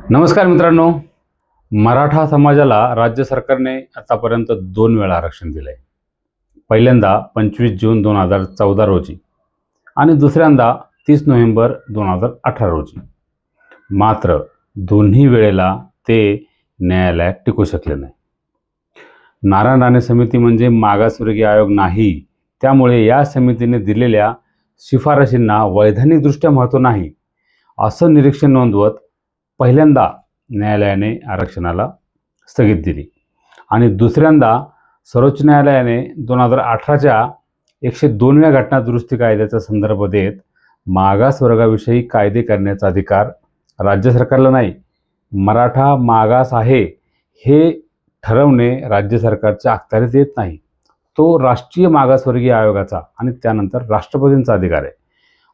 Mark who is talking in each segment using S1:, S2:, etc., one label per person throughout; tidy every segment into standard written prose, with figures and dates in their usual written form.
S1: नमस्कार मित्रांनो. मराठा समाजाला राज्य सरकारने आतापर्यंत 2 वेळा आरक्षण दिले आहे. पहिल्यांदा 25 जून 2014 रोजी आणि दुसऱ्यांदा 30 नोव्हेंबर 2018 रोजी. मात्र दोन्ही वेळेला ते न्यायालयात टिकू शकले नाही. नारायण राणे समिती म्हणजे मागासवर्गीय आयोग नाही, त्यामुळे या समितीने दिलेल्या शिफारशींना वैधानिकदृष्ट्या महत्त्व नाही, असं निरीक्षण नोंदवत पहिल्यांदा न्यायालयाने आरक्षणाला स्थगित दिली आणि दुसऱ्यांदा सर्वोच्च न्यायालयाने 2018च्या 102व्या घटनादुरुस्ती कायद्याचा संदर्भ देत मागासवर्गाविषयी कायदे करण्याचा अधिकार राज्य सरकारला नाही, मराठा मागास आहे हे ठरवणे राज्य सरकारच्या अखत्यारीत येत नाही, तो राष्ट्रीय मागासवर्गीय आयोगाचा आणि त्यानंतर राष्ट्रपतींचा अधिकार आहे,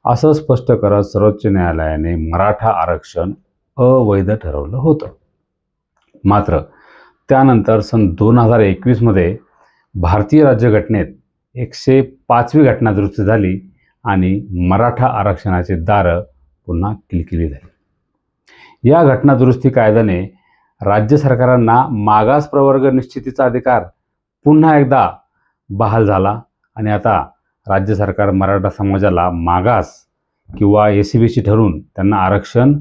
S1: असं स्पष्ट करत सर्वोच्च न्यायालयाने मराठा आरक्षण अवैध ठरवलं होतं. मात्र त्यानंतर सन 2021मध्ये भारतीय राज्यघटनेत 105वी घटनादुरुस्ती झाली आणि मराठा आरक्षणाचे दारं पुन्हा किलकिली झाली. या घटनादुरुस्ती कायद्याने राज्य सरकारांना मागास प्रवर्ग निश्चितीचा अधिकार पुन्हा एकदा बहाल झाला आणि आता राज्य सरकार मराठा समाजाला मागास किंवा SCBC ठरवून त्यांना आरक्षण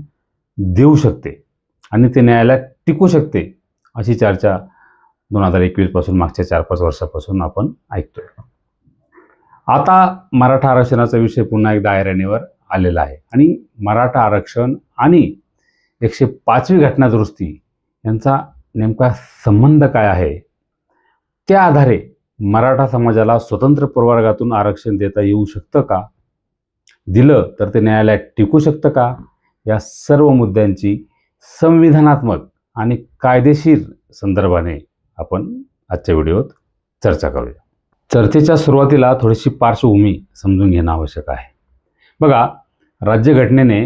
S1: देऊ शकते आणि ते न्यायालयात टिकू शकते, अशी चर्चा 2021 पासून मागच्या 4-5 वर्षापासून आपण ऐकतोय. आता मराठा आरक्षणाचा विषय पुन्हा एकदा ऐरणीवर आलेला आहे आणि मराठा आरक्षण आणि 105वी घटनादुरुस्ती यांचा नेमका संबंध काय आहे, त्या आधारे मराठा समाजाला स्वतंत्र प्रवर्गातून आरक्षण देता येऊ शकतं का, दिलं तर ते न्यायालयात टिकू शकतं का, या सर्व मुद्द्यांची संविधानात्मक आणि कायदेशीर संदर्भाने आपण आजच्या व्हिडिओत चर्चा करूया. चर्चेच्या सुरुवातीला थोडीशी पार्श्वभूमी समजून घेणं आवश्यक आहे. बघा, राज्यघटनेने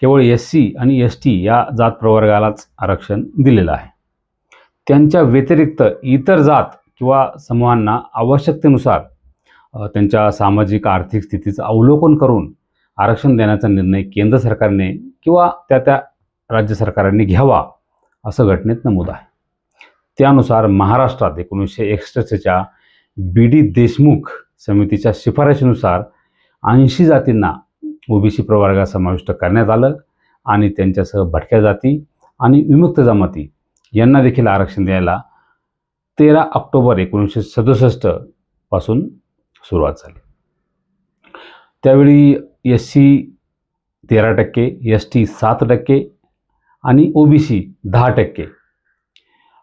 S1: केवळ SC आणि ST या जात प्रवर्गालाच आरक्षण दिलेलं आहे. त्यांच्या व्यतिरिक्त इतर जात किंवा समूहांना आवश्यकतेनुसार त्यांच्या सामाजिक आर्थिक स्थितीचं अवलोकन करून आरक्षण देण्याचा निर्णय केंद्र सरकारने किंवा त्या राज्य सरकारांनी घ्यावा, असं घटनेत नमूद आहे. त्यानुसार महाराष्ट्रात 1961च्या BD देशमुख समितीच्या शिफारशीनुसार 80 जातींना OBC प्रवर्गात समाविष्ट करण्यात आलं आणि त्यांच्यासह भटक्या जाती आणि विमुक्त जमाती यांना देखील आरक्षण द्यायला 13 ऑक्टोबर 1967 पासून सुरुवात झाली. त्यावेळी SC 13%, ST 7% आणि OBC 10%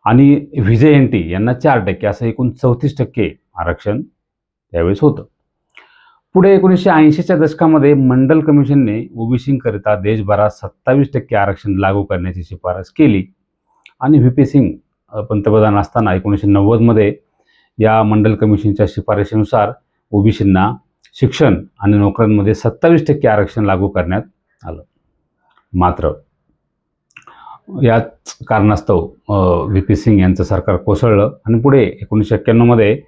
S1: आणि VJNT यांना 4%, असं एकूण 34% आरक्षण त्यावेळेस होतं. पुढे 1980च्या दशकामध्ये मंडल कमिशनने OBCकरिता देशभरात 27% आरक्षण लागू करण्याची शिफारस केली आणि VP सिंग पंतप्रधान असताना 1990मध्ये या मंडल कमिशनच्या शिफारशीनुसार OBCंना शिक्षण आणि नोकऱ्यांमध्ये 27% आरक्षण लागू करण्यात आलं. मात्र याच कारणास्तव VP सिंग यांचं सरकार कोसळलं आणि पुढे 1991मध्ये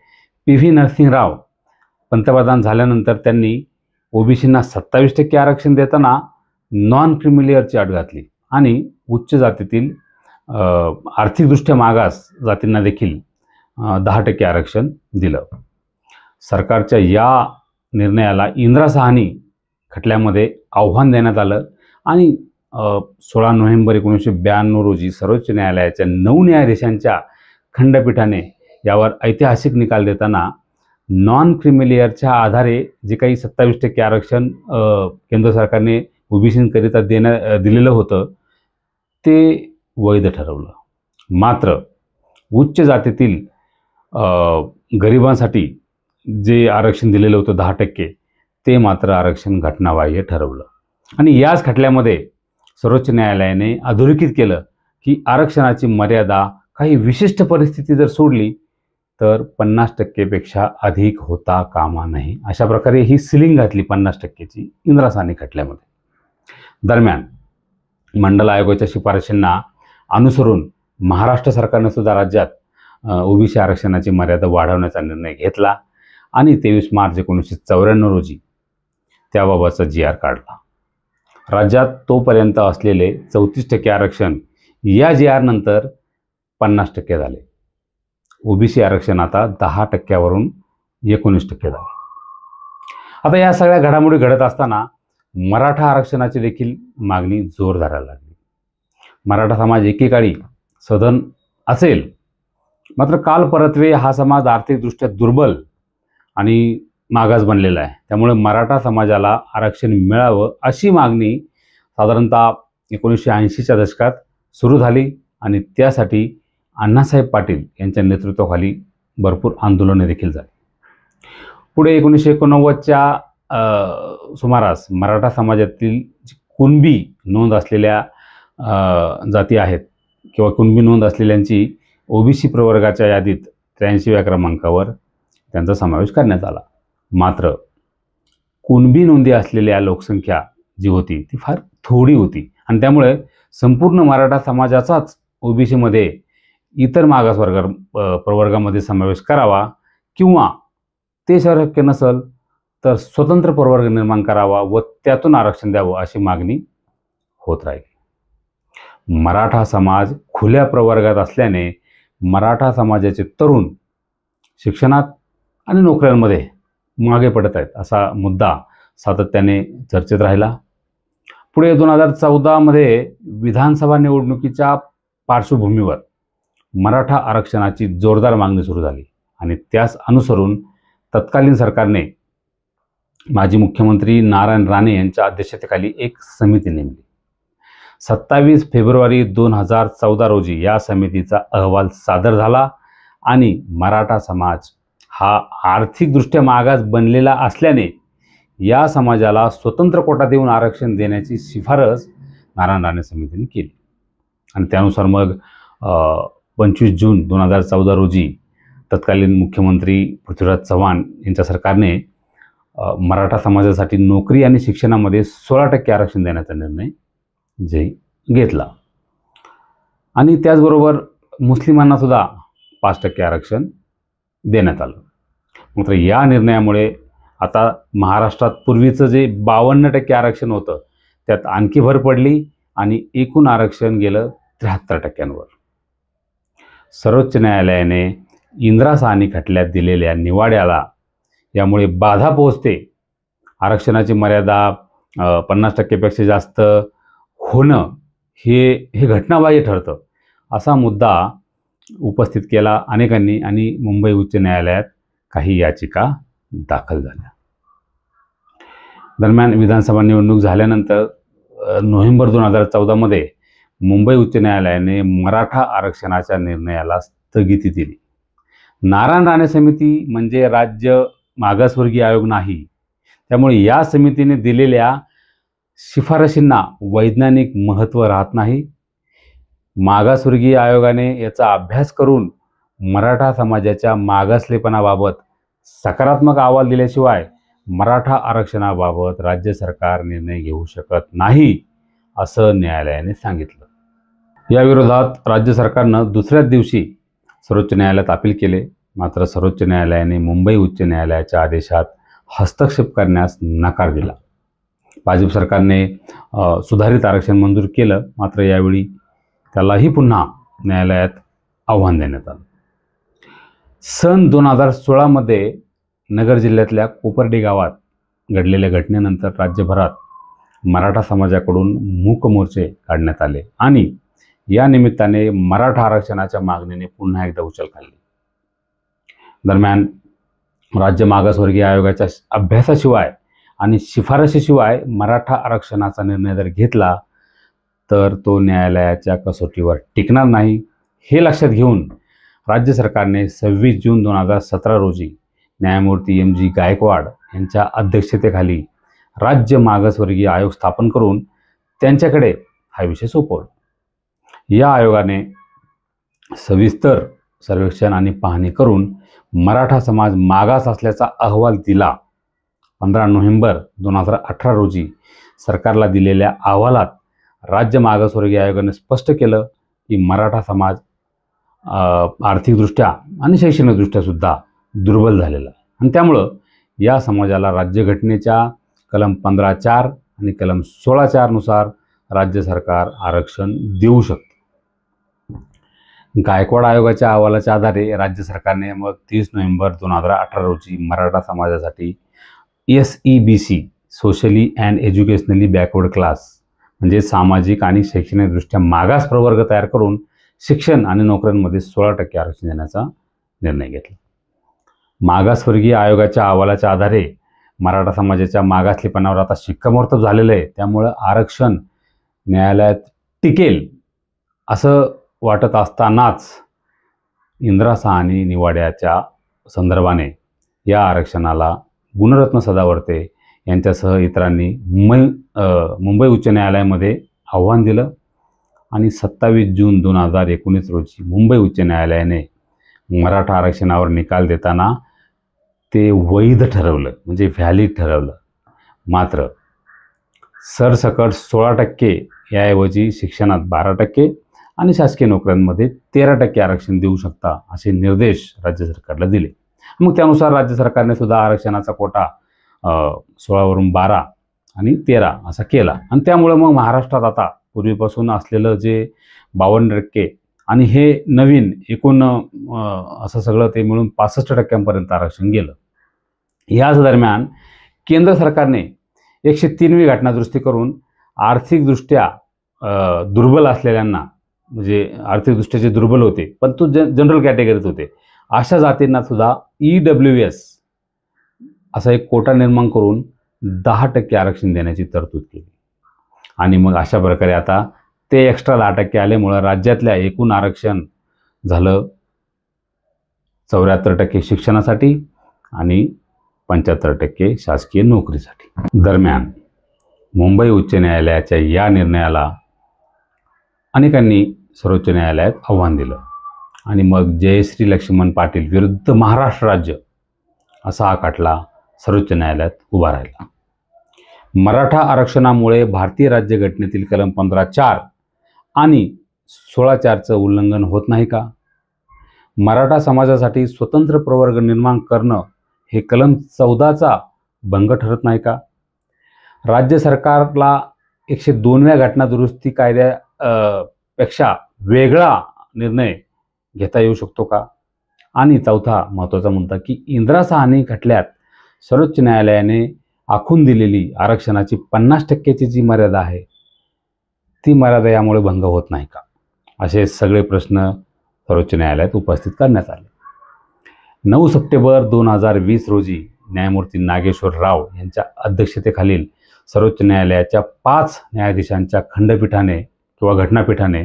S1: PV नरसिंह राव पंतप्रधान झाल्यानंतर त्यांनी OBCंना 27% आरक्षण देताना नॉन क्रिमिलियरची अट घातली आणि उच्च जातीतील आर्थिकदृष्ट्या मागास जातींना देखील 10% आरक्षण दिलं. सरकारच्या या निर्णयाला इंदिरा साहनी खटल्यामध्ये आव्हान देण्यात आलं आणि 16 नोव्हेंबर 1992 रोजी सर्वोच्च न्यायालयाच्या 9 न्यायाधीशांच्या खंडपीठाने यावर ऐतिहासिक निकाल देताना नॉन क्रिमिलियरच्या आधारे जे काही 27% आरक्षण केंद्र सरकारने OBCकरिता दिलेलं होतं ते वैध ठरवलं. मात्र उच्च जातीतील गरिबांसाठी जे आरक्षण दिलेलं होतं 10%, ते मात्र आरक्षण घटनाबाह्य ठरवलं आणि याच खटल्यामध्ये सर्वोच्च न्यायालयाने अधोरेखित केलं की आरक्षणाची मर्यादा काही विशिष्ट परिस्थिती जर सोडली तर 50% पेक्षा अधिक होता कामा नये, अशा प्रकारे ही सिलिंग घातली 50%ची इंदिरा साहनी खटल्यामध्ये. दरम्यान मंडल आयोगाच्या शिफारशींना अनुसरून महाराष्ट्र सरकारने सुद्धा राज्यात OBC आरक्षणाची मर्यादा वाढवण्याचा निर्णय घेतला आणि 23 मार्च 1994 रोजी त्याबाबतचा GR काढला. राज्यात तोपर्यंत असलेले 34% आरक्षण या जी आर नंतर 50% झाले. ओबीसी आरक्षण आता 10%वरून 19% झाले. आता या सगळ्या घडामोडी घडत असताना मराठा आरक्षणाची देखील मागणी जोर धरायला लागली. मराठा समाज एकेकाळी सधन असेल, मात्र काल परत्वे हा समाज आर्थिकदृष्ट्या दुर्बल आणि मागास बनलेला आहे. त्यामुळे मराठा समाजाला आरक्षण मिळावं अशी मागणी साधारणतः 1980च्या दशकात सुरू झाली आणि त्यासाठी अण्णासाहेब पाटील यांच्या नेतृत्वाखाली भरपूर आंदोलने देखील झाली. पुढे 1989च्या सुमारास मराठा समाजातील कुणबी नोंद असलेल्या जाती आहेत किंवा कुणबी नोंद असलेल्यांची ओबीसी प्रवर्गाच्या यादीत 83व्या क्रमांकावर त्यांचा समावेश करण्यात आला. मात्र कुणबी नोंदी असलेल्या लोकसंख्या जी होती ती फार थोडी होती आणि त्यामुळे संपूर्ण मराठा समाजाचाच ओबीसीमध्ये इतर मागास प्रवर्गामध्ये समावेश करावा किंवा ते शक्य नसेल तर स्वतंत्र प्रवर्ग निर्माण करावा व त्यातून आरक्षण द्यावं अशी मागणी होत राहिली. मराठा समाज खुल्या प्रवर्गात असल्याने मराठा समाजाचे तरुण शिक्षणात आणि नोकऱ्यांमध्ये मागे पडत आहेत असा मुद्दा सातत्याने चर्चेत राहिला. पुढे 2014मध्ये विधानसभा निवडणुकीच्या पार्श्वभूमीवर मराठा आरक्षणाची जोरदार मागणी सुरू झाली आणि त्यास अनुसरून तत्कालीन सरकारने माजी मुख्यमंत्री नारायण राणे यांच्या अध्यक्षतेखाली एक समिती नेमली. 27 फेब्रुवारी 2014 रोजी या समितीचा अहवाल सादर झाला आणि मराठा समाज हा आर्थिकदृष्ट्या मागास बनलेला असल्याने या समाजाला स्वतंत्र कोटा देऊन आरक्षण देण्याची शिफारस नारायण राणे समितीने केली आणि त्यानुसार मग 25 जून 2014 रोजी तत्कालीन मुख्यमंत्री पृथ्वीराज चव्हाण यांच्या सरकारने मराठा समाजासाठी नोकरी आणि शिक्षणामध्ये 16% आरक्षण देण्याचा निर्णय घेतला आणि त्याचबरोबर मुस्लिमांना सुद्धा 5% आरक्षण देण्यात आलं. मात्र या निर्णयामुळे आता महाराष्ट्रात पूर्वीचं जे 52% आरक्षण होतं त्यात आणखी भर पडली आणि एकूण आरक्षण गेलं 73%वर. सर्वोच्च न्यायालयाने इंदिरा साहनी खटल्यात दिलेल्या निवाड्याला यामुळे बाधा पोहोचते. आरक्षणाची मर्यादा 50%पेक्षा जास्त होणं हे घटनाबाह्य ठरतं असा मुद्दा उपस्थित केला अनेकांनी आणि मुंबई उच्च न्यायालयात काही याचिका दाखल झाल्या. दरम्यान विधानसभा निवडणूक झाल्यानंतर नोव्हेंबर 2014मध्ये मुंबई उच्च न्यायालयाने मराठा आरक्षणाच्या निर्णयाला स्थगिती दिली. नारायण राणे समिती म्हणजे राज्य मागासवर्गीय आयोग नाही, त्यामुळे या समितीने दिलेल्या शिफारशींना वैज्ञानिक महत्त्व राहत नाही. मागासवर्गीय आयोगाने याचा अभ्यास करून मराठा समाजाच्या मागासलेपणाबाबत सकारात्मक अहवाल दिल्याशिवाय मराठा आरक्षणाबाबत राज्य सरकार निर्णय घेऊ शकत नाही असं न्यायालयाने सांगितलं. या विरोधात राज्य सरकारनं दुसऱ्याच दिवशी सर्वोच्च न्यायालयात अपील केले. मात्र सर्वोच्च न्यायालयाने मुंबई उच्च न्यायालयाच्या आदेशात हस्तक्षेप करण्यास नकार दिला. भाजप सरकारने सुधारित आरक्षण मंजूर केलं, मात्र यावेळी त्यालाही पुन्हा न्यायालयात आव्हान देण्यात आलं. सन 2016मध्ये नगर जिल्ह्यातल्या कोपर्डी गावात घडलेल्या घटनेनंतर राज्यभरात मराठा समाजाकडून मूक मोर्चे काढण्यात आले आणि या निमित्ताने मराठा आरक्षणाच्या मागणीने पुन्हा एकदा उचल खाल्ली. दरम्यान राज्य मागासवर्गीय आयोगाच्या अभ्यासाशिवाय आणि शिफारशीशिवाय मराठा आरक्षणाचा निर्णय जर घेतला तर तो न्यायालयाच्या कसोटीवर टिकणार नाही. हे लक्षात घेऊन राज्य सरकारने 26 जून 2017 रोजी न्यायमूर्ती MG गायकवाड यांच्या अध्यक्षतेखाली राज्य मागासवर्गीय आयोग स्थापन करून त्यांच्याकडे हा विषय सोपवला. या आयोगाने सविस्तर सर्वेक्षण आणि पाहणी करून मराठा समाज मागास असल्याचा अहवाल दिला. 15 नोव्हेंबर 2018 रोजी सरकारला दिलेल्या अहवालात राज्य मागासवर्गीय आयोगाने स्पष्ट केलं की मराठा समाज आर्थिकदृष्ट्या आणि शैक्षणिकदृष्ट्या सुद्धा दुर्बल झालेला आणि त्यामुळं या समाजाला राज्यघटनेच्या कलम 15(4) आणि कलम 16(4) नुसार राज्य सरकार आरक्षण देऊ शकते. गायकवाड आयोगाच्या अहवालाच्या आधारे राज्य सरकारने मग 30 नोव्हेंबर 2018 रोजी मराठा समाजासाठी SEBC socially and educationally backward class म्हणजे सामाजिक आणि शैक्षणिकदृष्ट्या मागास प्रवर्ग तयार करून शिक्षण आणि नोकऱ्यांमध्ये 16% आरक्षण देण्याचा निर्णय घेतला. मागासवर्गीय आयोगाच्या अहवालाच्या आधारे मराठा समाजाच्या मागासलेपणावर आता शिक्कामोर्तब झालेलं आहे. त्यामुळं आरक्षण न्यायालयात टिकेल असं वाटत असतानाच इंदिरा साहनी निवाड्याच्या संदर्भाने या आरक्षणाला गुणरत्न सदावर्ते यांच्यासह इतरांनी मुंबई उच्च न्यायालयामध्ये आव्हान दिलं आणि 27 जून 2019 रोजी मुंबई उच्च न्यायालयाने मराठा आरक्षणावर निकाल देताना ते वैध ठरवलं, म्हणजे व्हॅलिड ठरवलं. मात्र सरसकट 16% याऐवजी शिक्षणात 12% आणि शासकीय नोकऱ्यांमध्ये 13% आरक्षण देऊ शकता असे निर्देश राज्य सरकारला दिले. मग त्यानुसार राज्य सरकारने सुद्धा आरक्षणाचा कोटा 16 वरून 12 आणि 13 असा केला. आणि त्यामुळे मग महाराष्ट्रात आता पूर्वीपासून असलेलं जे 52% आणि हे नवीन एकूण असं सगळं ते मिळून 65% आरक्षण गेलं. याच दरम्यान केंद्र सरकारने 103वी घटनादुरुस्ती करून आर्थिकदृष्ट्या दुर्बल असलेल्यांना, म्हणजे आर्थिकदृष्ट्या जे दुर्बल होते पण तो जनरल कॅटेगरीत होते, अशा जातींना सुद्धा EWS असा एक कोटा निर्माण करून 10% आरक्षण देण्याची तरतूद केली. आणि मग अशा प्रकारे आता ते एक्स्ट्रा 10% आल्यामुळं राज्यातल्या एकूण आरक्षण झालं 74% शिक्षणासाठी आणि 75% शासकीय नोकरीसाठी. दरम्यान मुंबई उच्च न्यायालयाच्या या निर्णयाला अनेकांनी सर्वोच्च न्यायालयात आव्हान दिलं आणि मग जयश्री लक्ष्मण पाटील विरुद्ध महाराष्ट्र राज्य असा हा खटला सर्वोच्च न्यायालयात उभा राहिला. मराठा आरक्षणामुळे भारतीय राज्यघटनेतील कलम 15(4) आणि 16(4)चं उल्लंघन होत नाही का? मराठा समाजासाठी स्वतंत्र प्रवर्ग निर्माण करणं हे कलम 14चा भंग ठरत नाही का? राज्य सरकारला 102व्या घटनादुरुस्ती कायद्यापेक्षा वेगळा निर्णय घेता येऊ शकतो का? आणि चौथा महत्त्वाचा मुद्दा की इंदिरा साहनी खटल्यात सर्वोच्च न्यायालयाने आखून दिलेली आरक्षणाची 50%ची जी मर्यादा आहे ती मर्यादा यामुळे भंग होत नाही का? असे सगळे प्रश्न सर्वोच्च न्यायालयात उपस्थित करण्यात आले. 9 सप्टेंबर 2020 रोजी न्यायमूर्ती नागेश्वर राव यांच्या अध्यक्षतेखालील सर्वोच्च न्यायालयाच्या 5 न्यायाधीशांच्या खंडपीठाने किंवा घटनापीठाने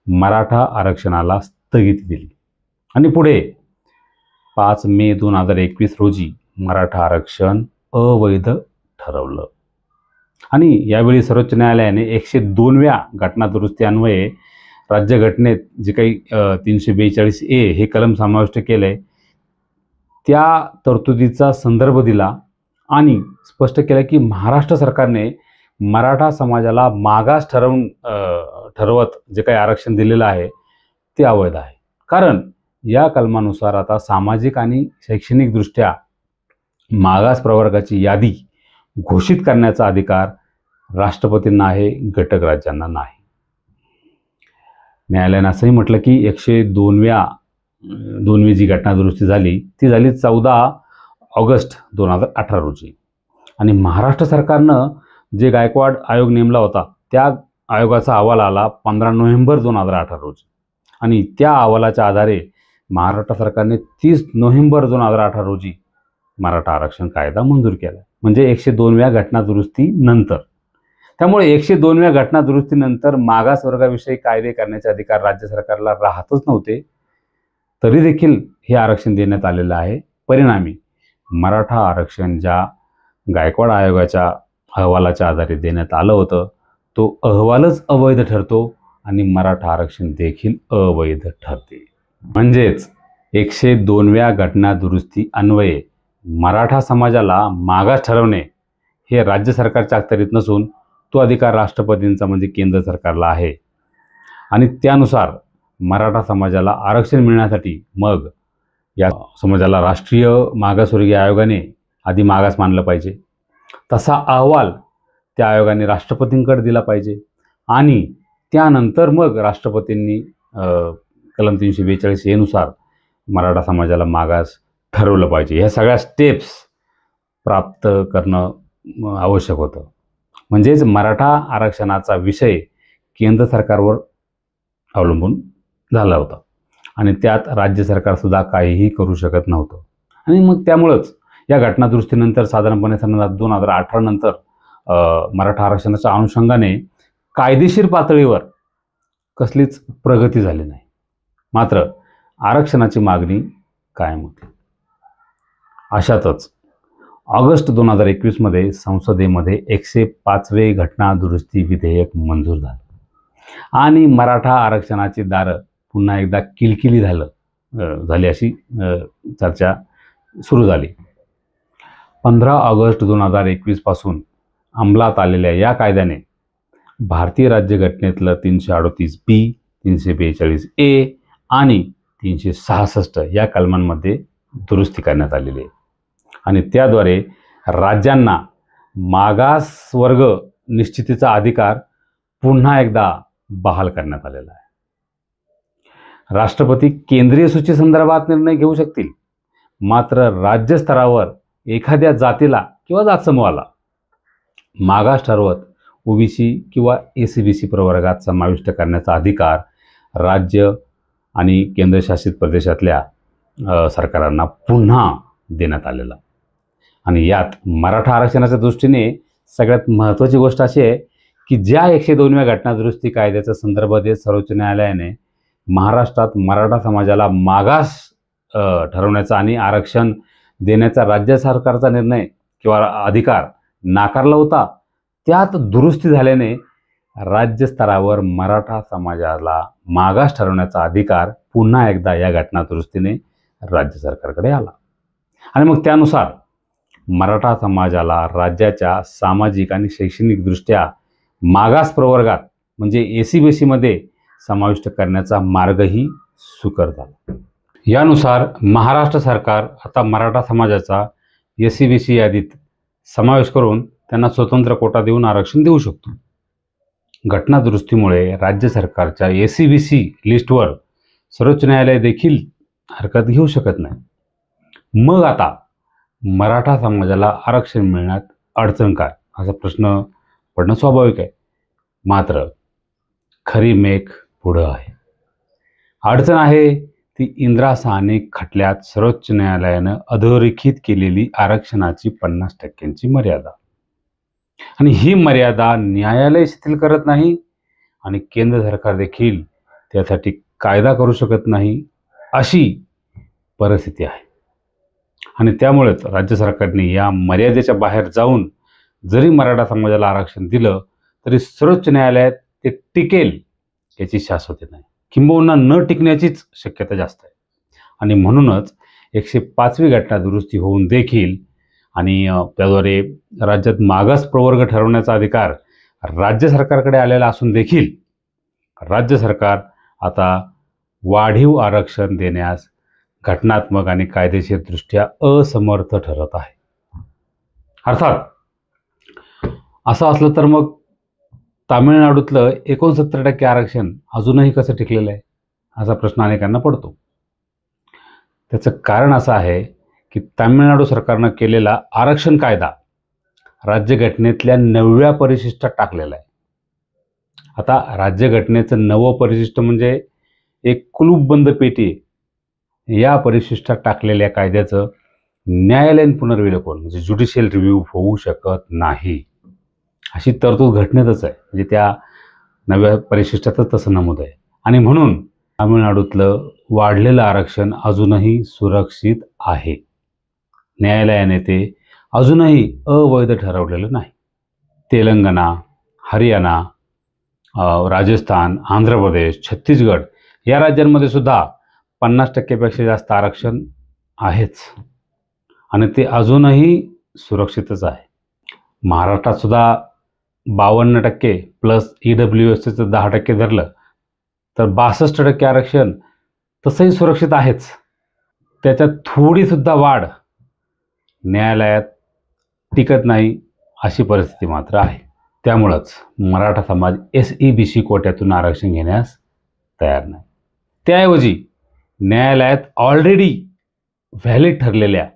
S1: मराठा आरक्षणाला स्थगिती दिली आणि पुढे 5 मे 2021 रोजी मराठा आरक्षण अवैध ठरवलं. आणि यावेळी सर्वोच्च न्यायालयाने 102व्या घटनादुरुस्ती अन्वये राज्यघटनेत जे काही 342A हे कलम समाविष्ट केले त्या तरतुदीचा संदर्भ दिला आणि स्पष्ट केलं की महाराष्ट्र सरकारने मराठा समाजाला मागास ठरवत जे काही आरक्षण दिलेलं आहे ते अवैध आहे. कारण या कलमानुसार आता सामाजिक आणि शैक्षणिकदृष्ट्या मागास प्रवर्गाची यादी घोषित करण्याचा अधिकार राष्ट्रपतींना आहे, घटक राज्यांना नाही. न्यायालयाने असंही म्हटलं की 102वी जी घटनादुरुस्ती झाली ती झाली 14 ऑगस्ट 2018 रोजी आणि महाराष्ट्र सरकारनं जे गायकवाड आयोग नेमला होता त्या आयोगाचा अहवाल आला 15 नोव्हेंबर 2018 रोजी आणि त्या अहवालाच्या आधारे महाराष्ट्र सरकारने 30 नोव्हेंबर 2018 रोजी मराठा आरक्षण कायदा मंजूर केला, म्हणजे 102व्या घटनादुरुस्ती नंतर. त्यामुळे 102व्या घटनादुरुस्तीनंतर मागासवर्गाविषयी कायदे करण्याचे अधिकार राज्य सरकारला राहतच नव्हते, तरी देखील हे आरक्षण देण्यात आलेलं आहे. परिणामी मराठा आरक्षण ज्या गायकवाड आयोगाच्या अहवालाच्या आधारे देण्यात आलं होतं तो अहवालच अवैध ठरतो आणि मराठा आरक्षण देखील अवैध ठरते. म्हणजेच 102व्या घटनादुरुस्ती अन्वये मराठा समाजाला मागास ठरवणे हे राज्य सरकारच्या अखत्यारीत नसून तो अधिकार राष्ट्रपतींचा म्हणजे केंद्र सरकारला आहे आणि त्यानुसार मराठा समाजाला आरक्षण मिळण्यासाठी मग या समाजाला राष्ट्रीय मागासवर्गीय आयोगाने आधी मागास मानलं पाहिजे, तसा अहवाल त्या आयोगाने राष्ट्रपतींकडे दिला पाहिजे आणि त्यानंतर मग राष्ट्रपतींनी कलम 342 नुसार मराठा समाजाला मागास ठरवलं पाहिजे. ह्या सगळ्या स्टेप्स प्राप्त करणं आवश्यक होतं. म्हणजेच मराठा आरक्षणाचा विषय केंद्र सरकारवर अवलंबून झाला होता आणि त्यात राज्य सरकारसुद्धा काहीही करू शकत नव्हतं. आणि मग त्यामुळंच या घटनादुरुस्तीनंतर साधारणपणे सन 2018 नंतर मराठा आरक्षणाच्या अनुषंगाने कायदेशीर पातळीवर कसलीच प्रगती झाली नाही. मात्र आरक्षणाची मागणी कायम होती. अशातच ऑगस्ट 2021 संसदेमध्ये 105वे घटना दुरुस्ती विधेयक मंजूर झालं आणि मराठा आरक्षणाची दारं पुन्हा एकदा किलकिली झाली अशी चर्चा सुरू झाली. 15 ऑगस्ट 2021 पासून अंमलात आलेल्या या कायद्याने भारतीय राज्यघटनेतलं 338B, 342A आणि 366 या कलमांमध्ये दुरुस्ती करण्यात आलेली आहे आणि त्याद्वारे राज्यांना मागासवर्ग निश्चितीचा अधिकार पुन्हा एकदा बहाल करण्यात आलेला आहे. राष्ट्रपती केंद्रीय सूची संदर्भात निर्णय घेऊ शकतील, मात्र राज्य स्तरावर एखाद्या जातीला किंवा जातसमूहाला मागास ठरवत ओबीसी किंवा एससीबीसी प्रवर्गात समाविष्ट करण्याचा अधिकार राज्य आणि केंद्रशासित प्रदेशातल्या सरकारांना पुन्हा देण्यात आलेला. आणि यात मराठा आरक्षणाच्या दृष्टीने सगळ्यात महत्त्वाची गोष्ट अशी आहे की ज्या 102व्या घटनादुरुस्ती कायद्याचा संदर्भ देत सर्वोच्च न्यायालयाने महाराष्ट्रात मराठा समाजाला मागास ठरवण्याचा आणि आरक्षण देण्याचा राज्य सरकारचा निर्णय किंवा अधिकार नाकारला होता, त्यात दुरुस्ती झाल्याने राज्य स्तरावर मराठा समाजाला मागास ठरवण्याचा अधिकार पुन्हा एकदा या घटनादुरुस्तीने राज्य सरकारकडे आला. आणि मग त्यानुसार मराठा समाजाला राज्याच्या सामाजिक आणि शैक्षणिकदृष्ट्या मागास प्रवर्गात म्हणजे एससीबीसीमध्ये समाविष्ट करण्याचा मार्गही सुकर झाला. यानुसार महाराष्ट्र सरकार आता मराठा समाजाचा एससीबीसी यादीत समावेश करून त्यांना स्वतंत्र कोटा देऊन आरक्षण देऊ शकतो. घटनादुरुस्तीमुळे राज्य सरकारच्या एससीबीसी लिस्टवर सर्वोच्च न्यायालय देखील हरकत घेऊ शकत नाही. मग आता मराठा समाजाला आरक्षण मिळण्यात अडचण काय, असा प्रश्न पडणं स्वाभाविक आहे. मात्र खरी मेख पुढं आहे. अडचण आहे ती इंदिरा साहनी खटल्यात सर्वोच्च न्यायालयानं अधोरेखित केलेली आरक्षणाची 50% मर्यादा. आणि ही मर्यादा न्यायालय शिथिल करत नाही आणि केंद्र सरकार देखील त्यासाठी कायदा करू शकत नाही, अशी परिस्थिती आहे. आणि त्यामुळेच राज्य सरकारने या मर्यादेच्या बाहेर जाऊन जरी मराठा समाजाला आरक्षण दिलं तरी सर्वोच्च न्यायालयात ते टिकेल याची शाश्वती नाही, किंबहुना न टिकण्याचीच शक्यता जास्त आहे. आणि म्हणूनच 105वी घटना दुरुस्ती होऊन देखील आणि त्याद्वारे राज्यात मागास प्रवर्ग ठरवण्याचा अधिकार राज्य सरकारकडे आलेला असून देखील राज्य सरकार आता वाढीव आरक्षण देण्यास घटनात्मक आणि कायदेशीरदृष्ट्या असमर्थ ठरत आहे. अर्थात असं असलं तर मग तामिळनाडूतलं 69% आरक्षण अजूनही कसं टिकलेलं आहे, असा प्रश्न अनेकांना पडतो. त्याचं कारण असं आहे की तामिळनाडू सरकारनं केलेला आरक्षण कायदा राज्यघटनेतल्या 9व्या परिशिष्टात टाकलेला आहे. आता राज्यघटनेचं 9वं परिशिष्ट म्हणजे एक कुलूपबंद पेटी आहे. या परिशिष्टात टाकलेल्या कायद्याचं न्यायालयीन पुनर्विलोकन म्हणजे ज्युडिशियल रिव्ह्यू होऊ शकत नाही, अशी तरतूद घटनेतच आहे. म्हणजे त्या 9व्या परिशिष्टातच तसं नमूद आहे. आणि म्हणून तामिळनाडूतलं वाढलेलं आरक्षण अजूनही सुरक्षित आहे. न्यायालयाने ते अजूनही अवैध ठरवलेलं नाही. तेलंगणा, हरियाणा, राजस्थान, आंध्र प्रदेश, छत्तीसगड या राज्यांमध्ये सुद्धा 50%पेक्षा जास्त आरक्षण आहेच आणि ते अजूनही सुरक्षितच आहे. महाराष्ट्रात सुद्धा 52% प्लस EWSचं 10% धरलं तर 62% आरक्षण तसंही सुरक्षित आहेच. त्याच्यात थोडीसुद्धा वाढ न्यायालयात टिकत नाही, अशी परिस्थिती मात्र आहे. त्यामुळंच मराठा समाज SEBC कोट्यातून आरक्षण घेण्यास तयार नाही. त्याऐवजी न्यायालयात ऑलरेडी व्हॅलिड ठरलेल्या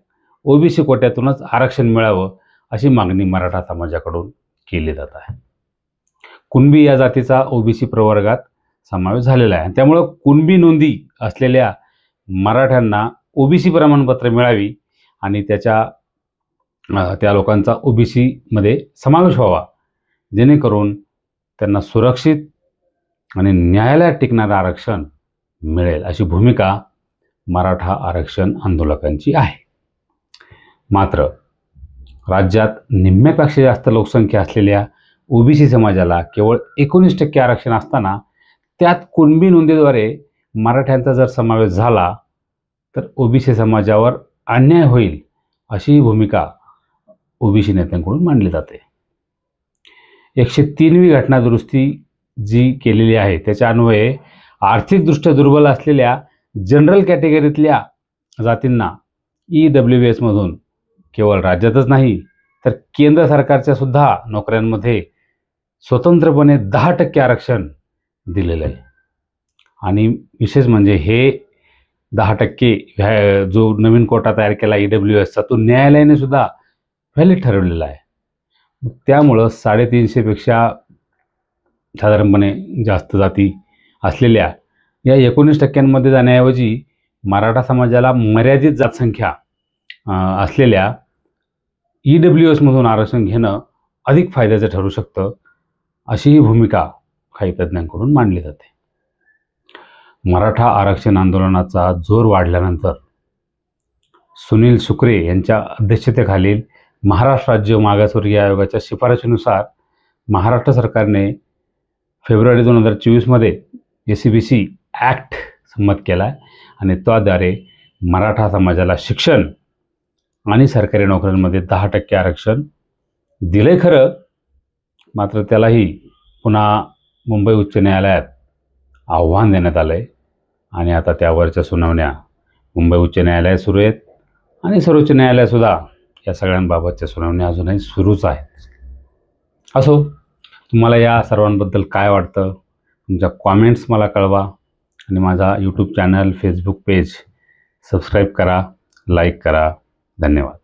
S1: ओबीसी कोट्यातूनच आरक्षण मिळावं अशी मागणी मराठा समाजाकडून केली जात आहे. कुणबी या जातीचा ओबीसी प्रवर्गात समावेश झालेला आहे. त्यामुळं कुणबी नोंदी असलेल्या मराठ्यांना ओबीसी प्रमाणपत्र मिळावी आणि त्या लोकांचा ओबीसीमध्ये समावेश व्हावा, जेणेकरून त्यांना सुरक्षित आणि न्यायालयात टिकणारं आरक्षण मिळेल अशी भूमिका मराठा आरक्षण आंदोलकांची आहे. मात्र राज्यात निम्म्यापेक्षा जास्त लोकसंख्या असलेल्या ओबीसी समाजाला केवळ 19% आरक्षण असताना त्यात कुणबी नोंदीद्वारे मराठ्यांचा जर समावेश झाला तर ओबीसी समाजावर अन्याय होईल अशी भूमिका ओबीसी नेत्यांकडून मांडली जाते. 103वी घटना दुरुस्ती जी केलेली आहे त्याच्या अन्वये आर्थिकदृष्ट्या दुर्बल असलेल्या जनरल कॅटेगरीतल्या जातींना EWS मधून केवळ राज्यातच नाही तर केंद्र सरकारच्या सुद्धा नोकऱ्यांमध्ये स्वतंत्रपणे 10% आरक्षण दिलेलं आहे. आणि विशेष म्हणजे हे 10% जो नवीन कोटा तयार केला EWSचा तो न्यायालयाने सुद्धा व्हॅलिड ठरवलेला आहे. त्यामुळं 350पेक्षा साधारणपणे जास्त जाती असलेल्या या 19% जाण्याऐवजी मराठा समाजाला मर्यादित जातसंख्या असलेल्या EWS मधून आरक्षण घेणं अधिक फायद्याचं ठरू शकतं अशी भूमिका काही तज्ज्ञांकडून मांडली जाते. मराठा आरक्षण आंदोलनाचा जोर वाढल्यानंतर सुनील शुक्रे यांच्या अध्यक्षतेखालील महाराष्ट्र राज्य मागासवर्गीय आयोगाच्या शिफारशीनुसार महाराष्ट्र सरकारने फेब्रुवारी 2024 SCBC ॲक्ट संमत केला आहे आणि त्याद्वारे मराठा समाजाला शिक्षण आणि सरकारी नोकऱ्यांमध्ये 10% आरक्षण दिले खरं, मात्र त्यालाही पुन्हा मुंबई उच्च न्यायालयात आव्हान देण्यात आलं आहे आणि आता त्यावरच्या सुनावण्या मुंबई उच्च न्यायालयात सुरू आहेत आणि सर्वोच्च न्यायालयातसुद्धा या सगळ्यांबाबतच्या सुनावण्या अजूनही सुरूच आहेत. असो, तुम्हाला या सर्वांबद्दल काय वाटतं? तुमच्या कॉमेंट्स मला कळवा आणि माझा YouTube channel, Facebook page subscribe करा, लाईक करा. धन्यवाद.